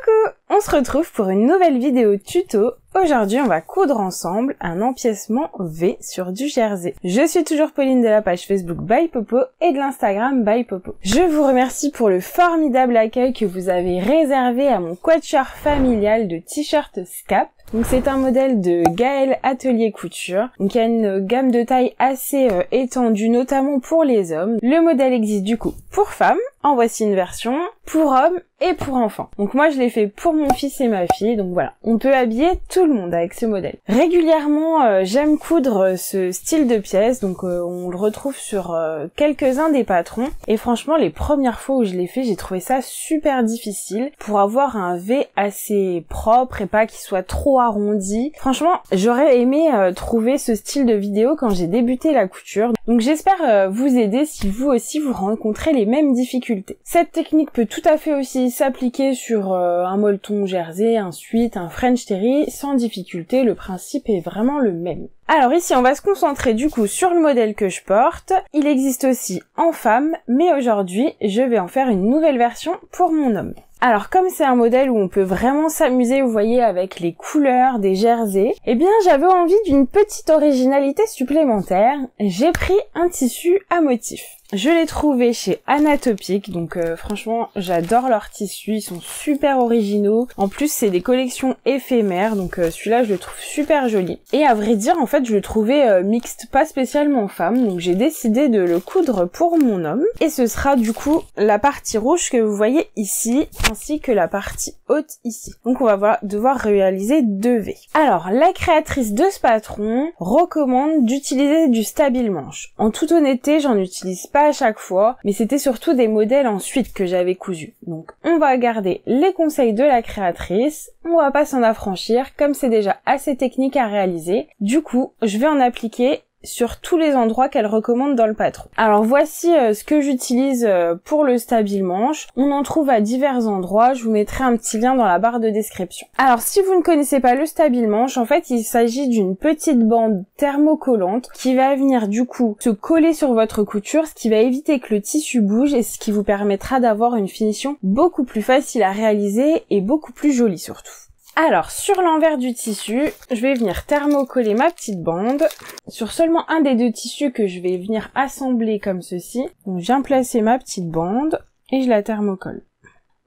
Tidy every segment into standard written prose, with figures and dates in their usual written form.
Coucou! On se retrouve pour une nouvelle vidéo tuto. Aujourd'hui, on va coudre ensemble un empiècement V sur du jersey. Je suis toujours Pauline de la page Facebook By Popo et de l'Instagram By Popo. Je vous remercie pour le formidable accueil que vous avez réservé à mon quatuor familial de t-shirt Scap. Donc c'est un modèle de Gaël Atelier Couture. Donc il y a une gamme de taille assez étendue, notamment pour les hommes. Le modèle existe du coup pour femmes. En voici une version pour hommes et pour enfants. Donc moi je l'ai fait pour mon fils et ma fille, donc voilà. On peut habiller tout le monde avec ce modèle. Régulièrement j'aime coudre ce style de pièce, donc on le retrouve sur quelques-uns des patrons. Et franchement les premières fois où je l'ai fait, j'ai trouvé ça super difficile pour avoir un V assez propre et pas qu'il soit trop arrondi. Franchement j'aurais aimé trouver ce style de vidéo quand j'ai débuté la couture. Donc j'espère vous aider si vous aussi vous rencontrez les mêmes difficultés. Cette technique peut tout à fait aussi s'appliquer sur un molleton jersey, un sweat, un French terry, sans difficulté, le principe est vraiment le même. Alors ici on va se concentrer du coup sur le modèle que je porte. Il existe aussi en femme, mais aujourd'hui je vais en faire une nouvelle version pour mon homme. Alors comme c'est un modèle où on peut vraiment s'amuser, vous voyez, avec les couleurs des jerseys, eh bien j'avais envie d'une petite originalité supplémentaire. J'ai pris un tissu à motif. Je l'ai trouvé chez Anatopic, donc franchement j'adore leurs tissus, ils sont super originaux. En plus c'est des collections éphémères, donc celui-là je le trouve super joli. Et à vrai dire en fait je le trouvais mixte, pas spécialement femme, donc j'ai décidé de le coudre pour mon homme. Et ce sera du coup la partie rouge que vous voyez ici, ainsi que la partie haute ici. Donc on va devoir réaliser 2 V. Alors la créatrice de ce patron recommande d'utiliser du stabile manche. En toute honnêteté j'en utilise pas à chaque fois, mais c'était surtout des modèles ensuite que j'avais cousus. Donc on va garder les conseils de la créatrice, on va pas s'en affranchir comme c'est déjà assez technique à réaliser. Du coup, je vais en appliquer sur tous les endroits qu'elle recommande dans le patron. Alors voici ce que j'utilise pour le stabile manche. On en trouve à divers endroits, je vous mettrai un petit lien dans la barre de description. Alors si vous ne connaissez pas le stabile manche, en fait il s'agit d'une petite bande thermocollante qui va venir du coup se coller sur votre couture, ce qui va éviter que le tissu bouge et ce qui vous permettra d'avoir une finition beaucoup plus facile à réaliser et beaucoup plus jolie surtout. Alors, sur l'envers du tissu, je vais venir thermocoller ma petite bande sur seulement un des deux tissus que je vais venir assembler comme ceci. Donc, je viens placer ma petite bande et je la thermocolle.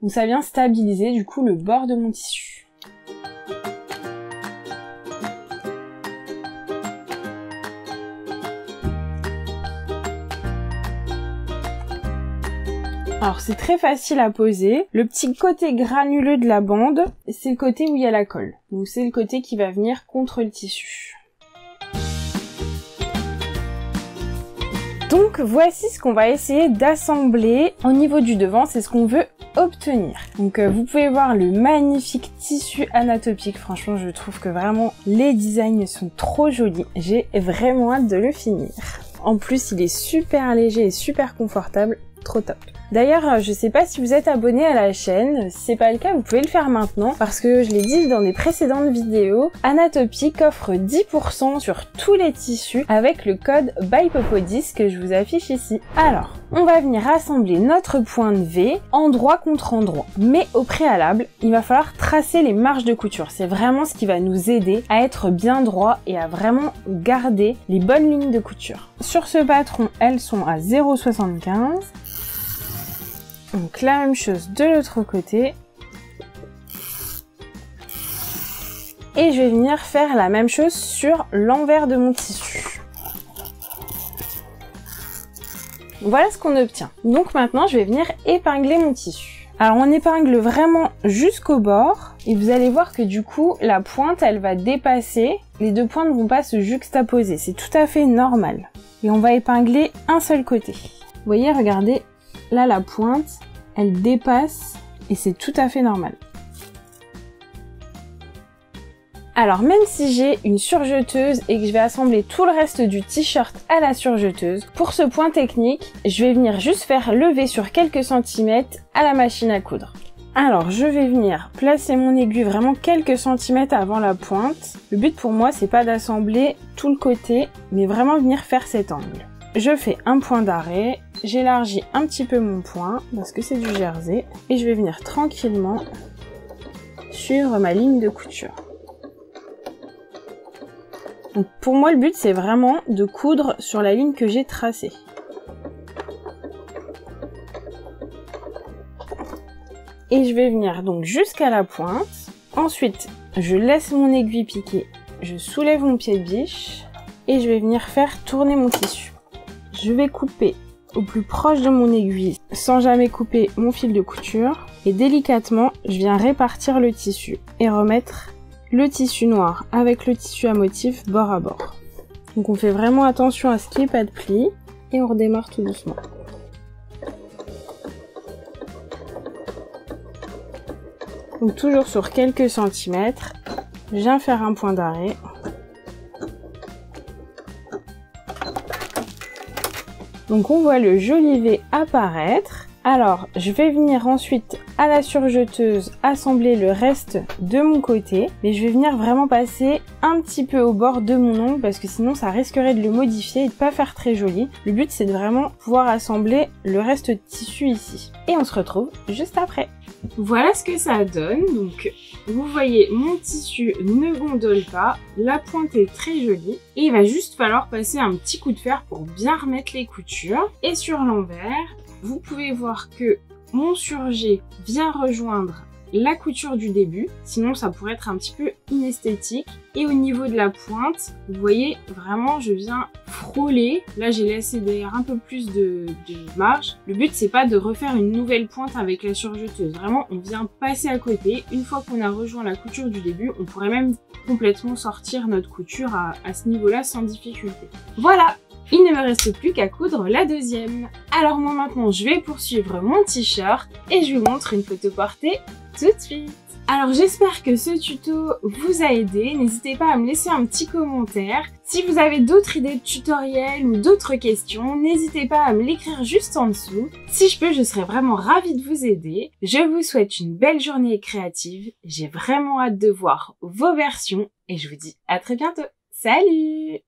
Donc, ça vient stabiliser du coup le bord de mon tissu. Alors c'est très facile à poser. Le petit côté granuleux de la bande, c'est le côté où il y a la colle. Donc c'est le côté qui va venir contre le tissu. Donc voici ce qu'on va essayer d'assembler au niveau du devant, c'est ce qu'on veut obtenir. Donc vous pouvez voir le magnifique tissu Anatopic, franchement je trouve que vraiment les designs sont trop jolis. J'ai vraiment hâte de le finir. En plus il est super léger et super confortable, trop top. D'ailleurs, je sais pas si vous êtes abonné à la chaîne, si c'est pas le cas, vous pouvez le faire maintenant parce que je l'ai dit dans des précédentes vidéos, Anatopic offre 10% sur tous les tissus avec le code BYPOPO10 que je vous affiche ici. Alors, on va venir assembler notre point de V endroit contre endroit. Mais au préalable, il va falloir tracer les marges de couture. C'est vraiment ce qui va nous aider à être bien droit et à vraiment garder les bonnes lignes de couture. Sur ce patron, elles sont à 0,75. Donc la même chose de l'autre côté. Et je vais venir faire la même chose sur l'envers de mon tissu. Voilà ce qu'on obtient. Donc maintenant je vais venir épingler mon tissu. Alors on épingle vraiment jusqu'au bord et vous allez voir que du coup la pointe elle va dépasser. Les deux points ne vont pas se juxtaposer, c'est tout à fait normal. Et on va épingler un seul côté. Vous voyez, regardez. Là, la pointe, elle dépasse et c'est tout à fait normal. Alors, même si j'ai une surjeteuse et que je vais assembler tout le reste du t-shirt à la surjeteuse, pour ce point technique, je vais venir juste faire lever sur quelques centimètres à la machine à coudre. Alors, je vais venir placer mon aiguille vraiment quelques centimètres avant la pointe. Le but pour moi, c'est pas d'assembler tout le côté, mais vraiment venir faire cet angle. Je fais un point d'arrêt, j'élargis un petit peu mon point, parce que c'est du jersey, et je vais venir tranquillement suivre ma ligne de couture. Donc pour moi, le but, c'est vraiment de coudre sur la ligne que j'ai tracée. Et je vais venir donc jusqu'à la pointe. Ensuite, je laisse mon aiguille piquer, je soulève mon pied de biche et je vais venir faire tourner mon tissu. Je vais couper au plus proche de mon aiguille sans jamais couper mon fil de couture. Et délicatement, je viens répartir le tissu et remettre le tissu noir avec le tissu à motif bord à bord. Donc on fait vraiment attention à ce qu'il n'y ait pas de plis et on redémarre tout doucement. Donc toujours sur quelques centimètres, je viens faire un point d'arrêt. Donc on voit le joli V apparaître. Alors je vais venir ensuite à la surjeteuse assembler le reste de mon côté. Mais je vais venir vraiment passer un petit peu au bord de mon ongle parce que sinon ça risquerait de le modifier et de pas faire très joli. Le but c'est de vraiment pouvoir assembler le reste de tissu ici. Et on se retrouve juste après. Voilà ce que ça donne. Donc vous voyez, mon tissu ne gondole pas, la pointe est très jolie et il va juste falloir passer un petit coup de fer pour bien remettre les coutures. Et sur l'envers, vous pouvez voir que mon surjet vient rejoindre la couture du début, sinon ça pourrait être un petit peu inesthétique. Et au niveau de la pointe, vous voyez vraiment je viens frôler. Là j'ai laissé d'ailleurs un peu plus de marge. Le but c'est pas de refaire une nouvelle pointe avec la surjeteuse, vraiment on vient passer à côté. Une fois qu'on a rejoint la couture du début, on pourrait même complètement sortir notre couture à ce niveau là sans difficulté. Voilà! Il ne me reste plus qu'à coudre la deuxième. Alors moi maintenant je vais poursuivre mon t-shirt et je vous montre une photo portée tout de suite. Alors j'espère que ce tuto vous a aidé, n'hésitez pas à me laisser un petit commentaire. Si vous avez d'autres idées de tutoriels ou d'autres questions, n'hésitez pas à me l'écrire juste en dessous. Si je peux, je serais vraiment ravie de vous aider. Je vous souhaite une belle journée créative, j'ai vraiment hâte de voir vos versions et je vous dis à très bientôt. Salut!